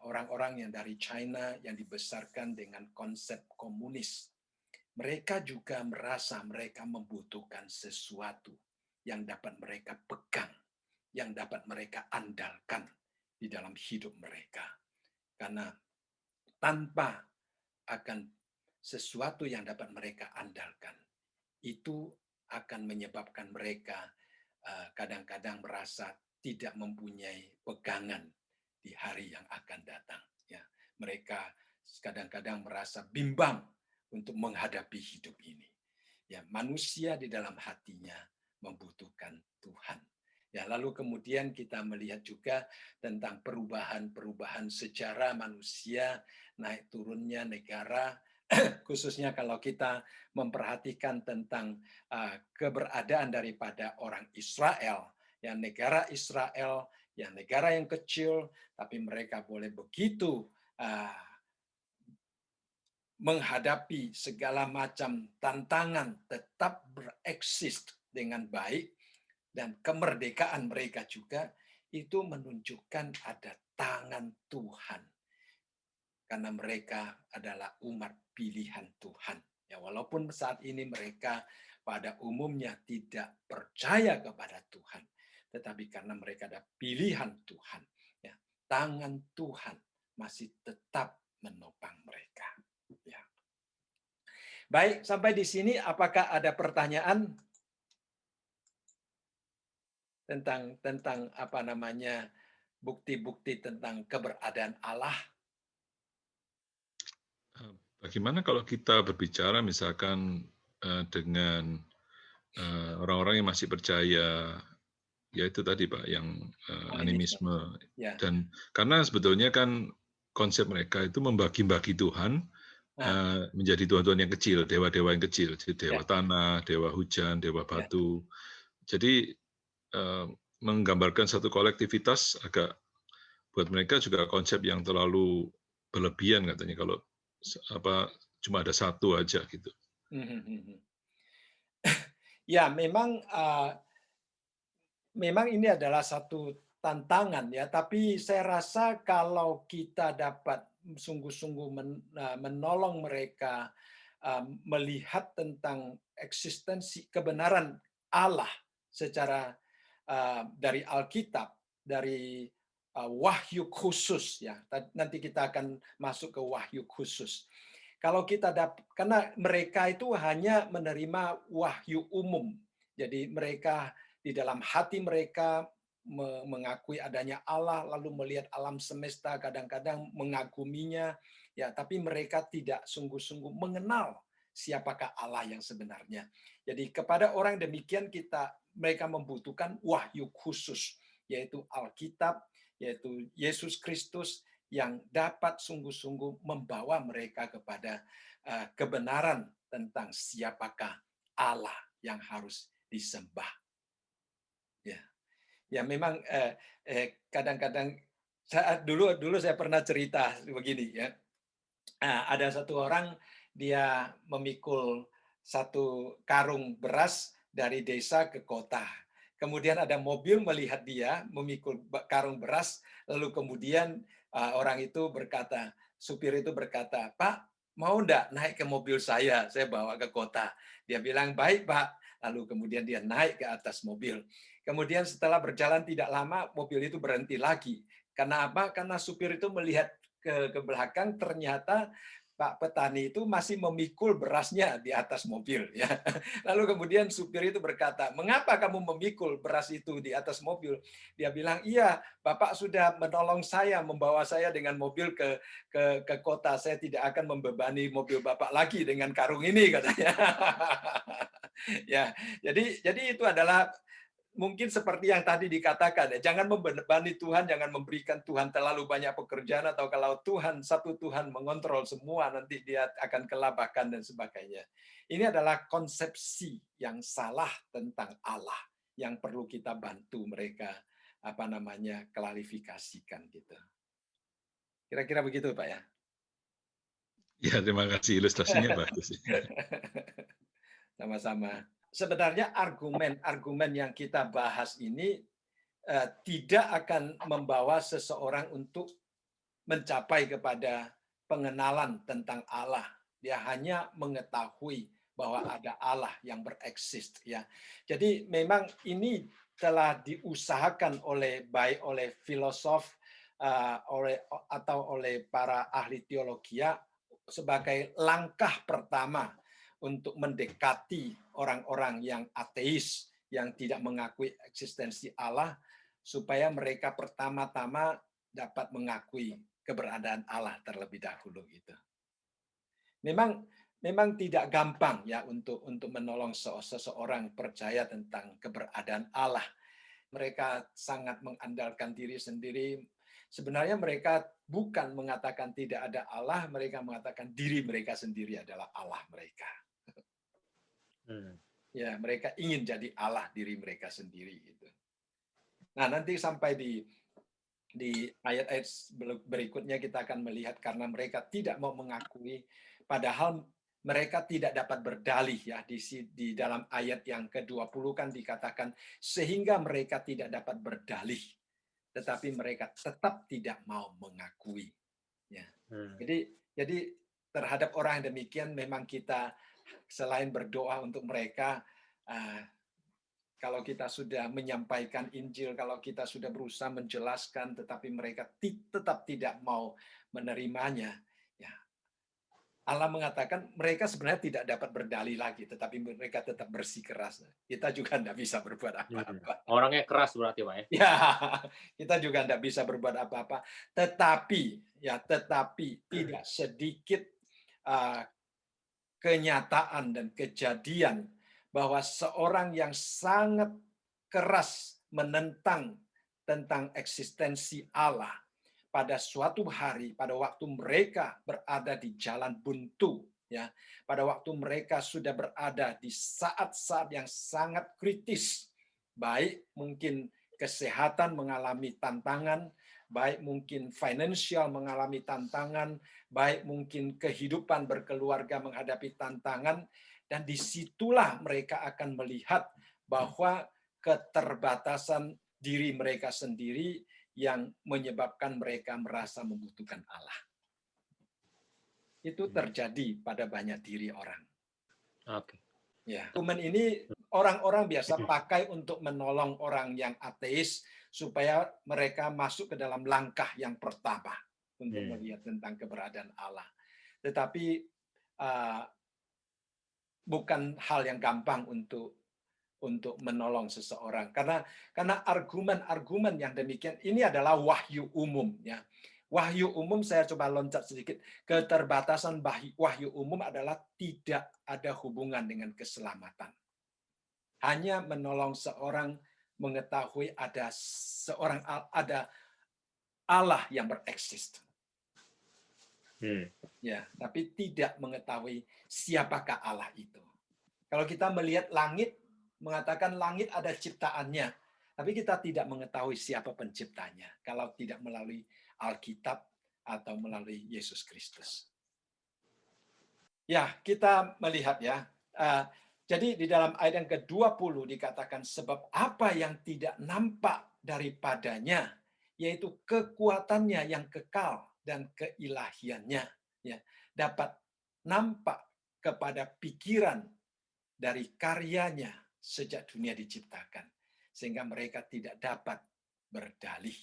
orang-orang yang dari China yang dibesarkan dengan konsep komunis. Mereka juga merasa mereka membutuhkan sesuatu yang dapat mereka pegang, yang dapat mereka andalkan di dalam hidup mereka. Karena tanpa akan sesuatu yang dapat mereka andalkan, itu akan menyebabkan mereka kadang-kadang merasa tidak mempunyai pegangan di hari yang akan datang, ya. Mereka kadang-kadang merasa bimbang untuk menghadapi hidup ini. Ya, manusia di dalam hatinya membutuhkan Tuhan. Ya, lalu kemudian kita melihat juga tentang perubahan-perubahan sejarah manusia, naik turunnya negara, khususnya kalau kita memperhatikan tentang keberadaan daripada orang Israel, yang negara Israel, yang negara yang kecil, tapi mereka boleh begitu uh, menghadapi segala macam tantangan, tetap bereksis dengan baik, dan kemerdekaan mereka juga itu menunjukkan ada tangan Tuhan karena mereka adalah umat pilihan Tuhan. Ya, walaupun saat ini mereka pada umumnya tidak percaya kepada Tuhan, tetapi karena mereka ada pilihan Tuhan, ya, tangan Tuhan masih tetap menopang mereka. Ya. Baik, sampai di sini apakah ada pertanyaan tentang apa namanya bukti-bukti tentang keberadaan Allah? Bagaimana kalau kita berbicara misalkan dengan orang-orang yang masih percaya, ya itu tadi Pak, yang Animisme. animisme. Ya. Dan karena sebetulnya kan konsep mereka itu membagi-bagi Tuhan Nah, menjadi tuhan-tuhan yang kecil, dewa-dewa yang kecil, jadi dewa ya, tanah, dewa hujan, dewa ya. batu. Jadi menggambarkan satu kolektivitas agak buat mereka juga konsep yang terlalu berlebihan katanya kalau apa cuma ada satu aja gitu. Ya, memang ini adalah satu tantangan ya, tapi saya rasa kalau kita dapat sungguh-sungguh menolong mereka melihat tentang eksistensi kebenaran Allah secara dari Alkitab, dari wahyu khusus ya. Nanti kita akan masuk ke wahyu khusus. Kalau kita karena mereka itu hanya menerima wahyu umum. Jadi mereka di dalam hati mereka mengakui adanya Allah, lalu melihat alam semesta, kadang-kadang mengaguminya, ya, tapi mereka tidak sungguh-sungguh mengenal siapakah Allah yang sebenarnya. Jadi kepada orang demikian mereka membutuhkan wahyu khusus, yaitu Alkitab, yaitu Yesus Kristus yang dapat sungguh-sungguh membawa mereka kepada kebenaran tentang siapakah Allah yang harus disembah. Ya, ya memang kadang-kadang dulu saya pernah cerita begini ya. Ada satu orang dia memikul satu karung beras dari desa ke kota. Kemudian ada mobil melihat dia memikul karung beras, lalu kemudian orang itu berkata, supir itu berkata, "Pak, mau enggak naik ke mobil saya bawa ke kota." Dia bilang, "Baik, Pak." Lalu kemudian dia naik ke atas mobil. Kemudian setelah berjalan tidak lama, mobil itu berhenti lagi. Karena apa? Karena supir itu melihat ke belakang, ternyata Pak petani itu masih memikul berasnya di atas mobil ya. Lalu kemudian supir itu berkata, "Mengapa kamu memikul beras itu di atas mobil?" Dia bilang, "Iya, Bapak sudah menolong saya, membawa saya dengan mobil ke kota. Saya tidak akan membebani mobil Bapak lagi dengan karung ini," katanya. Ya, jadi itu adalah mungkin seperti yang tadi dikatakan ya, jangan membebani Tuhan, jangan memberikan Tuhan terlalu banyak pekerjaan, atau kalau satu Tuhan mengontrol semua, nanti dia akan kelabakan dan sebagainya. Ini adalah konsepsi yang salah tentang Allah yang perlu kita bantu mereka klarifikasikan gitu. Kira-kira begitu Pak ya. Ya, terima kasih ilustrasinya bagus. Sama-sama. Sebenarnya argumen-argumen yang kita bahas ini tidak akan membawa seseorang untuk mencapai kepada pengenalan tentang Allah. Dia hanya mengetahui bahwa ada Allah yang bereksis ya. Jadi memang ini telah diusahakan baik oleh filosof atau oleh para ahli teologi sebagai langkah pertama untuk mendekati orang-orang yang ateis, yang tidak mengakui eksistensi Allah, supaya mereka pertama-tama dapat mengakui keberadaan Allah terlebih dahulu gitu. Memang tidak gampang ya untuk menolong seseorang percaya tentang keberadaan Allah. mereka sangat mengandalkan diri sendiri. Sebenarnya mereka bukan mengatakan tidak ada Allah, mereka mengatakan diri mereka sendiri adalah Allah mereka. Ya, mereka ingin jadi Allah diri mereka sendiri gitu. Nah, nanti sampai di ayat-ayat berikutnya kita akan melihat karena mereka tidak mau mengakui, padahal mereka tidak dapat berdalih ya di dalam ayat yang ke-20 kan dikatakan sehingga mereka tidak dapat berdalih, tetapi mereka tetap tidak mau mengakui. Ya. Jadi terhadap orang yang demikian memang kita selain berdoa untuk mereka, kalau kita sudah menyampaikan Injil, kalau kita sudah berusaha menjelaskan, tetapi mereka tetap tidak mau menerimanya, ya Allah mengatakan mereka sebenarnya tidak dapat berdalih lagi, tetapi mereka tetap bersikeras. Kita juga tidak bisa berbuat apa-apa. Orangnya keras berarti, Pak ya? Ya, kita juga tidak bisa berbuat apa-apa. Tetapi tidak sedikit kenyataan dan kejadian bahwa seorang yang sangat keras menentang tentang eksistensi Allah pada suatu hari, pada waktu mereka berada di jalan buntu, ya, pada waktu mereka sudah berada di saat-saat yang sangat kritis, baik mungkin kesehatan mengalami tantangan, baik mungkin financial mengalami tantangan, baik mungkin kehidupan berkeluarga menghadapi tantangan, dan disitulah mereka akan melihat bahwa keterbatasan diri mereka sendiri yang menyebabkan mereka merasa membutuhkan Allah. Itu terjadi pada banyak diri orang. Oke. Ya, argumen ini orang-orang biasa pakai untuk menolong orang yang ateis supaya mereka masuk ke dalam langkah yang pertama untuk melihat tentang keberadaan Allah. Tetapi bukan hal yang gampang untuk menolong seseorang karena argumen-argumen yang demikian ini adalah wahyu umum ya. Wahyu umum saya coba loncat sedikit. Keterbatasan wahyu umum adalah tidak ada hubungan dengan keselamatan. Hanya menolong seorang mengetahui ada Allah yang bereksis. Ya, tapi tidak mengetahui siapakah Allah itu. Kalau kita melihat langit, mengatakan langit ada ciptaannya, tapi kita tidak mengetahui siapa penciptanya kalau tidak melalui Alkitab atau melalui Yesus Kristus. Ya, kita melihat ya. Jadi di dalam ayat yang ke-20 dikatakan sebab apa yang tidak nampak daripadanya, yaitu kekuatannya yang kekal dan keilahiannya, ya, dapat nampak kepada pikiran dari karyanya sejak dunia diciptakan, sehingga mereka tidak dapat berdalih.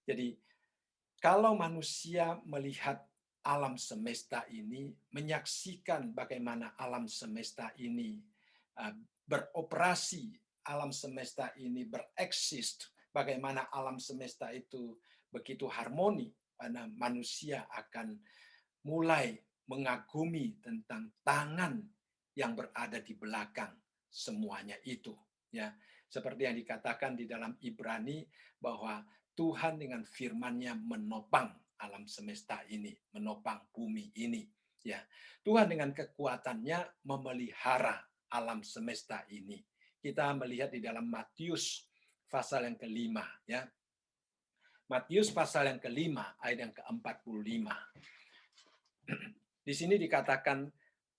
Jadi, kalau manusia melihat alam semesta ini, menyaksikan bagaimana alam semesta ini beroperasi, alam semesta ini bereksis, bagaimana alam semesta itu begitu harmoni, karena manusia akan mulai mengagumi tentang tangan yang berada di belakang semuanya itu, ya. Seperti yang dikatakan di dalam Ibrani bahwa Tuhan dengan firman-Nya menopang alam semesta ini, menopang bumi ini, ya. Tuhan dengan kekuatannya memelihara alam semesta ini. Kita melihat di dalam Matius pasal yang ke-5, ya. Matius pasal yang ke-5 ayat yang ke-45. Di sini dikatakan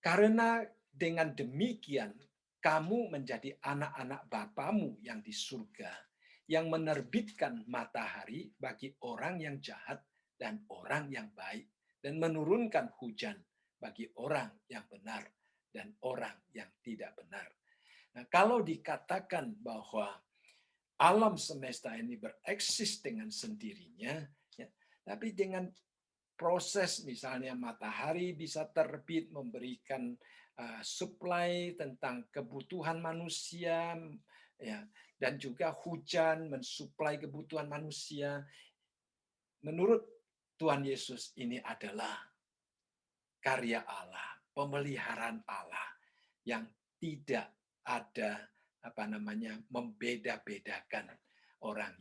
karena dengan demikian kamu menjadi anak-anak Bapamu yang di surga, yang menerbitkan matahari bagi orang yang jahat dan orang yang baik, dan menurunkan hujan bagi orang yang benar dan orang yang tidak benar. Nah, kalau dikatakan bahwa alam semesta ini bereksis dengan sendirinya, ya, tapi dengan proses misalnya matahari bisa terbit memberikan supply tentang kebutuhan manusia, ya, dan juga hujan mensuplai kebutuhan manusia. Menurut Tuhan Yesus ini adalah karya Allah, pemeliharaan Allah yang tidak ada membeda-bedakan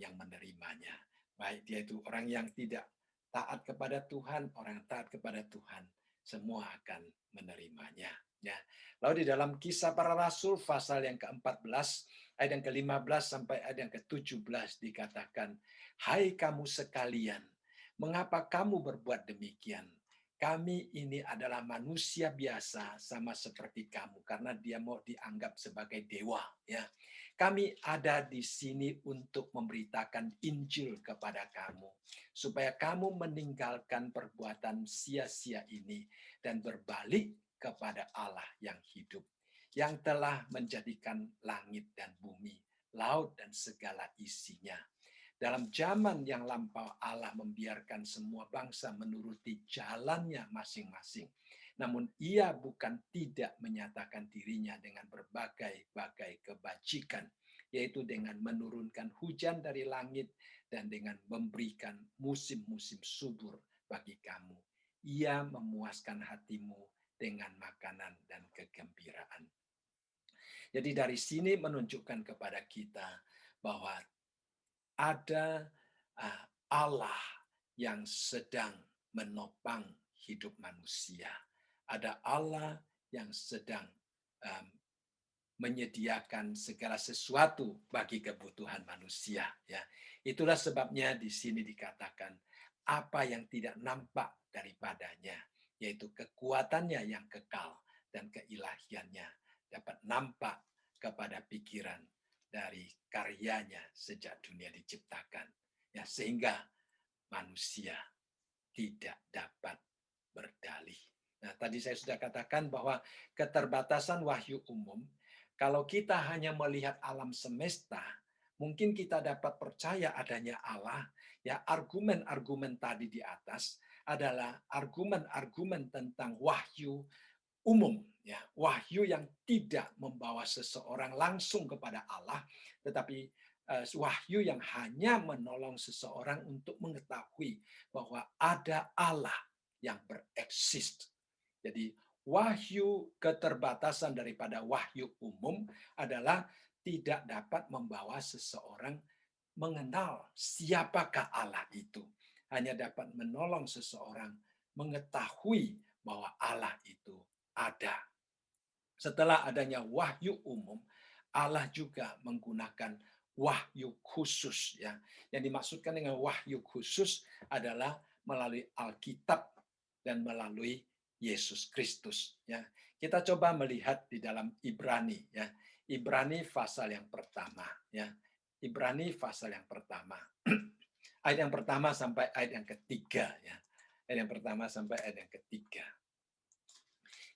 yang menerimanya. Baik dia itu orang yang tidak taat kepada Tuhan, orang yang taat kepada Tuhan, semua akan menerimanya. Ya. Lalu di dalam Kisah Para Rasul pasal yang ke-14 ayat yang ke-15 sampai ayat yang ke-17 dikatakan, "Hai kamu sekalian, mengapa kamu berbuat demikian? Kami ini adalah manusia biasa sama seperti kamu," karena dia mau dianggap sebagai dewa, ya. "Kami ada di sini untuk memberitakan Injil kepada kamu, supaya kamu meninggalkan perbuatan sia-sia ini dan berbalik kepada Allah yang hidup, yang telah menjadikan langit dan bumi, laut dan segala isinya. Dalam zaman yang lampau Allah membiarkan semua bangsa menuruti jalannya masing-masing. Namun ia bukan tidak menyatakan dirinya dengan berbagai-bagai kebajikan, yaitu dengan menurunkan hujan dari langit dan dengan memberikan musim-musim subur bagi kamu. Ia memuaskan hatimu dengan makanan dan kegembiraan." Jadi dari sini menunjukkan kepada kita bahwa ada Allah yang sedang menopang hidup manusia. Ada Allah yang sedang menyediakan segala sesuatu bagi kebutuhan manusia. Ya, itulah sebabnya di sini dikatakan apa yang tidak nampak daripadanya, yaitu kekuatannya yang kekal dan keilahiannya dapat nampak kepada pikiran dari karyanya sejak dunia diciptakan. Ya, sehingga manusia tidak dapat berdalih. Nah, tadi saya sudah katakan bahwa keterbatasan wahyu umum, kalau kita hanya melihat alam semesta, mungkin kita dapat percaya adanya Allah. Ya, argumen-argumen tadi di atas adalah argumen-argumen tentang wahyu umum, ya, wahyu yang tidak membawa seseorang langsung kepada Allah, tetapi wahyu yang hanya menolong seseorang untuk mengetahui bahwa ada Allah yang bereksis. Jadi wahyu keterbatasan daripada wahyu umum adalah tidak dapat membawa seseorang mengenal siapakah Allah itu. Hanya dapat menolong seseorang mengetahui bahwa Allah itu ada. Setelah adanya wahyu umum, Allah juga menggunakan wahyu khusus, ya. Yang dimaksudkan dengan wahyu khusus adalah melalui Alkitab dan melalui Yesus Kristus, ya. Kita coba melihat di dalam Ibrani, ya. Ibrani pasal yang pertama, ya. Ibrani pasal yang pertama. Ayat yang pertama sampai ayat yang ketiga, ya. Ayat yang pertama sampai ayat yang ketiga.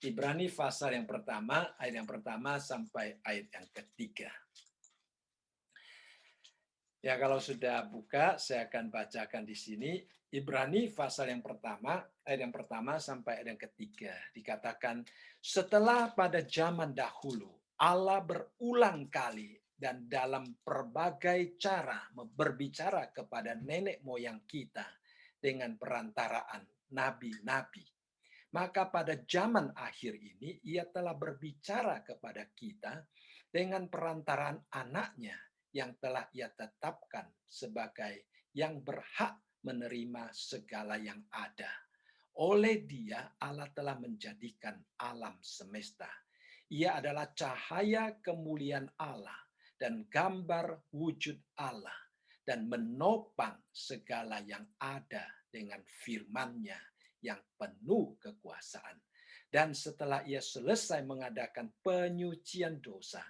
Ibrani pasal yang pertama, ayat yang pertama sampai ayat yang ketiga. Ya, kalau sudah buka, saya akan bacakan di sini. Ibrani pasal yang pertama, ayat yang pertama sampai ayat yang ketiga. Dikatakan, setelah pada zaman dahulu, Allah berulang kali dan dalam berbagai cara berbicara kepada nenek moyang kita dengan perantaraan nabi-nabi. Maka pada zaman akhir ini ia telah berbicara kepada kita dengan perantaraan anaknya yang telah ia tetapkan sebagai yang berhak menerima segala yang ada. Oleh dia Allah telah menjadikan alam semesta. Ia adalah cahaya kemuliaan Allah dan gambar wujud Allah dan menopang segala yang ada dengan firman-Nya yang penuh kekuasaan. Dan setelah ia selesai mengadakan penyucian dosa,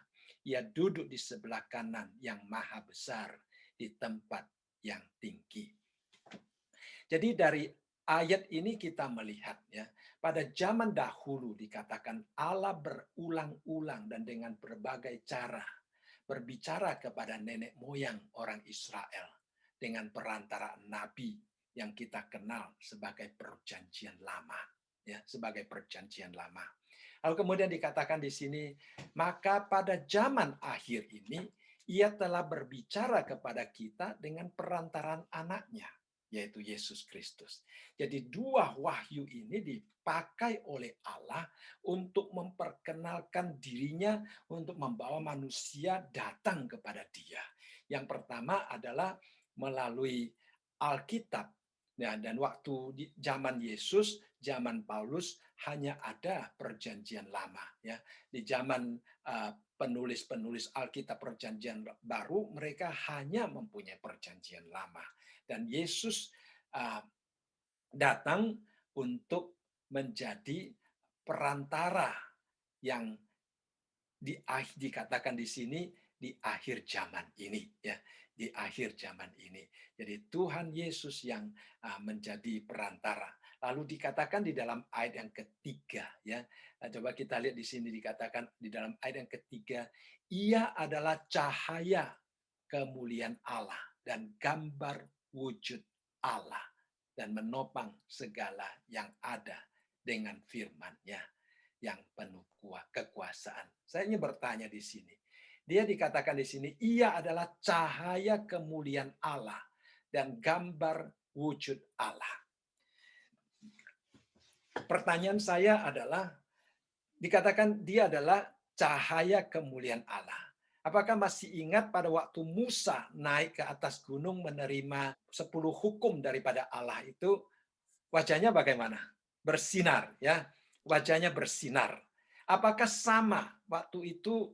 ia duduk di sebelah kanan yang maha besar di tempat yang tinggi. Jadi dari ayat ini kita melihat, ya, pada zaman dahulu dikatakan Allah berulang-ulang dan dengan berbagai cara berbicara kepada nenek moyang orang Israel dengan perantaraan nabi yang kita kenal sebagai perjanjian lama, ya, sebagai perjanjian lama. Lalu kemudian dikatakan di sini, maka pada zaman akhir ini ia telah berbicara kepada kita dengan perantaraan anaknya, yaitu Yesus Kristus. Jadi dua wahyu ini dipakai oleh Allah untuk memperkenalkan dirinya, untuk membawa manusia datang kepada Dia. Yang pertama adalah melalui Alkitab. Nah, dan waktu di zaman Yesus, zaman Paulus hanya ada perjanjian lama, ya. Di zaman penulis-penulis Alkitab perjanjian baru, mereka hanya mempunyai perjanjian lama. Dan Yesus datang untuk menjadi perantara yang dikatakan di sini di akhir zaman ini, ya, di akhir zaman ini. Jadi Tuhan Yesus yang menjadi perantara. Lalu dikatakan di dalam ayat yang ketiga, ya. Coba kita lihat di sini dikatakan di dalam ayat yang ketiga, Ia adalah cahaya kemuliaan Allah dan gambar wujud Allah dan menopang segala yang ada dengan firman-Nya yang penuh kekuasaan. Saya ingin bertanya di sini. Dia dikatakan di sini, Ia adalah cahaya kemuliaan Allah dan gambar wujud Allah. Pertanyaan saya adalah, dikatakan dia adalah cahaya kemuliaan Allah. Apakah masih ingat pada waktu Musa naik ke atas gunung menerima 10 hukum daripada Allah itu, wajahnya bagaimana? Bersinar, ya. Wajahnya bersinar. Apakah sama waktu itu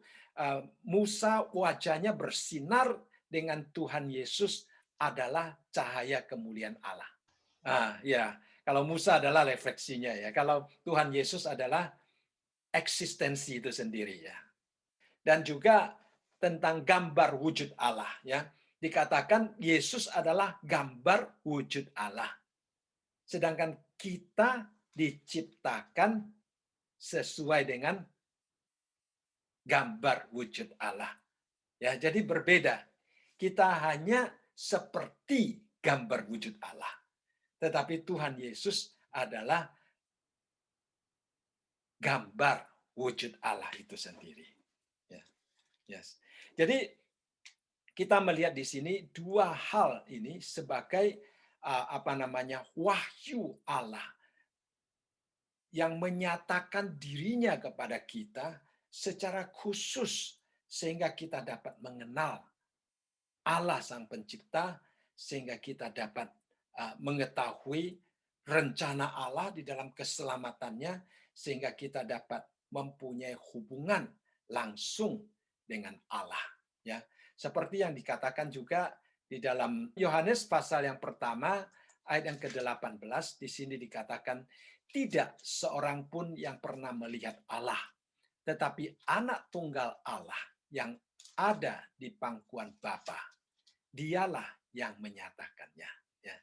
Musa wajahnya bersinar dengan Tuhan Yesus adalah cahaya kemuliaan Allah? Ya, kalau Musa adalah refleksinya, ya. Kalau Tuhan Yesus adalah eksistensi itu sendiri, ya. Dan juga tentang gambar wujud Allah, ya. Dikatakan Yesus adalah gambar wujud Allah. Sedangkan kita diciptakan sesuai dengan gambar wujud Allah. Ya, jadi berbeda. Kita hanya seperti gambar wujud Allah. Tetapi Tuhan Yesus adalah gambar wujud Allah itu sendiri. Ya. Yes. Jadi kita melihat di sini dua hal ini sebagai wahyu Allah yang menyatakan dirinya kepada kita secara khusus sehingga kita dapat mengenal Allah Sang Pencipta, sehingga kita dapat mengetahui rencana Allah di dalam keselamatannya, sehingga kita dapat mempunyai hubungan langsung dengan Allah, ya. Seperti yang dikatakan juga di dalam Yohanes pasal yang pertama ayat yang ke-18, di sini dikatakan tidak seorang pun yang pernah melihat Allah, tetapi anak tunggal Allah yang ada di pangkuan Bapa, dialah yang menyatakannya. Ya.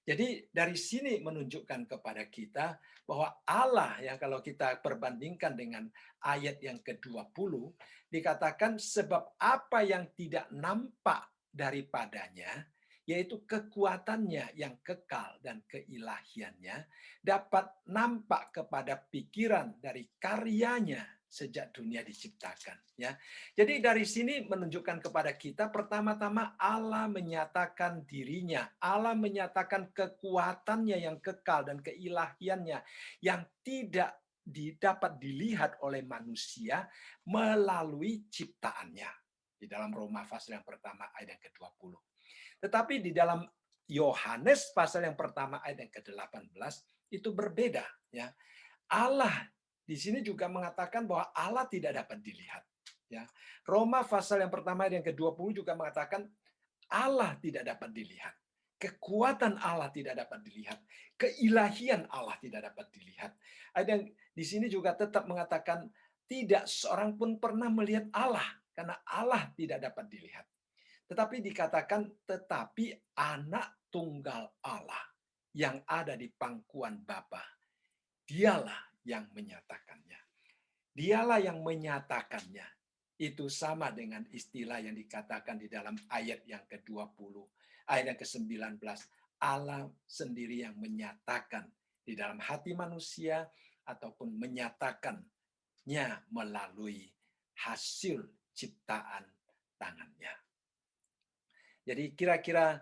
Jadi dari sini menunjukkan kepada kita bahwa Allah, yang kalau kita perbandingkan dengan ayat yang ke-20, dikatakan sebab apa yang tidak nampak daripadanya, yaitu kekuatannya yang kekal dan keilahiannya, dapat nampak kepada pikiran dari karyanya sejak dunia diciptakan. Ya. Jadi dari sini menunjukkan kepada kita, pertama-tama Allah menyatakan dirinya, Allah menyatakan kekuatannya yang kekal dan keilahiannya yang tidak dapat dilihat oleh manusia melalui ciptaannya. Di dalam Roma pasal yang pertama ayat yang ke-20. Tetapi di dalam Yohanes pasal yang pertama ayat yang ke-18 itu berbeda, ya. Allah di sini juga mengatakan bahwa Allah tidak dapat dilihat, ya. Roma pasal yang pertama ayat yang ke-20 juga mengatakan Allah tidak dapat dilihat. Kekuatan Allah tidak dapat dilihat. Keilahian Allah tidak dapat dilihat. Ayat yang di sini juga tetap mengatakan tidak seorang pun pernah melihat Allah karena Allah tidak dapat dilihat. Tetapi dikatakan, tetapi anak tunggal Allah yang ada di pangkuan Bapa, dialah yang menyatakannya. Dialah yang menyatakannya. Itu sama dengan istilah yang dikatakan di dalam ayat yang ke-20, ayat yang ke-19. Allah sendiri yang menyatakan di dalam hati manusia ataupun menyatakannya melalui hasil ciptaan tangannya. Jadi kira-kira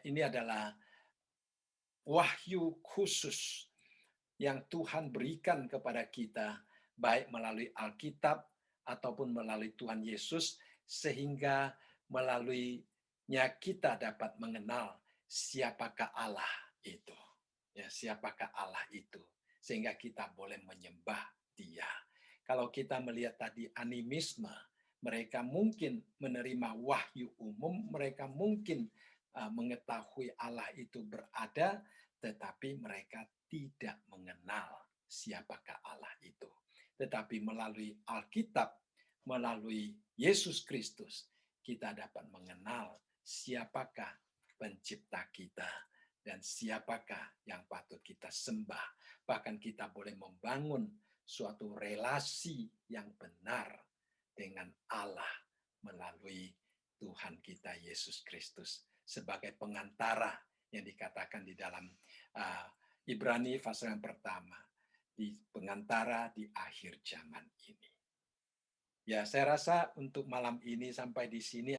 ini adalah wahyu khusus yang Tuhan berikan kepada kita baik melalui Alkitab ataupun melalui Tuhan Yesus sehingga melaluinya kita dapat mengenal siapakah Allah itu. Ya, siapakah Allah itu, sehingga kita boleh menyembah Dia. Kalau kita melihat tadi animisme, mereka mungkin menerima wahyu umum, mereka mungkin mengetahui Allah itu berada, tetapi mereka tidak mengenal siapakah Allah itu. Tetapi melalui Alkitab, melalui Yesus Kristus, kita dapat mengenal siapakah pencipta kita dan siapakah yang patut kita sembah. Bahkan kita boleh membangun suatu relasi yang benar dengan Allah melalui Tuhan kita Yesus Kristus sebagai pengantara yang dikatakan di dalam Ibrani pasal yang pertama, di pengantara di akhir zaman ini. Ya, saya rasa untuk malam ini sampai di sini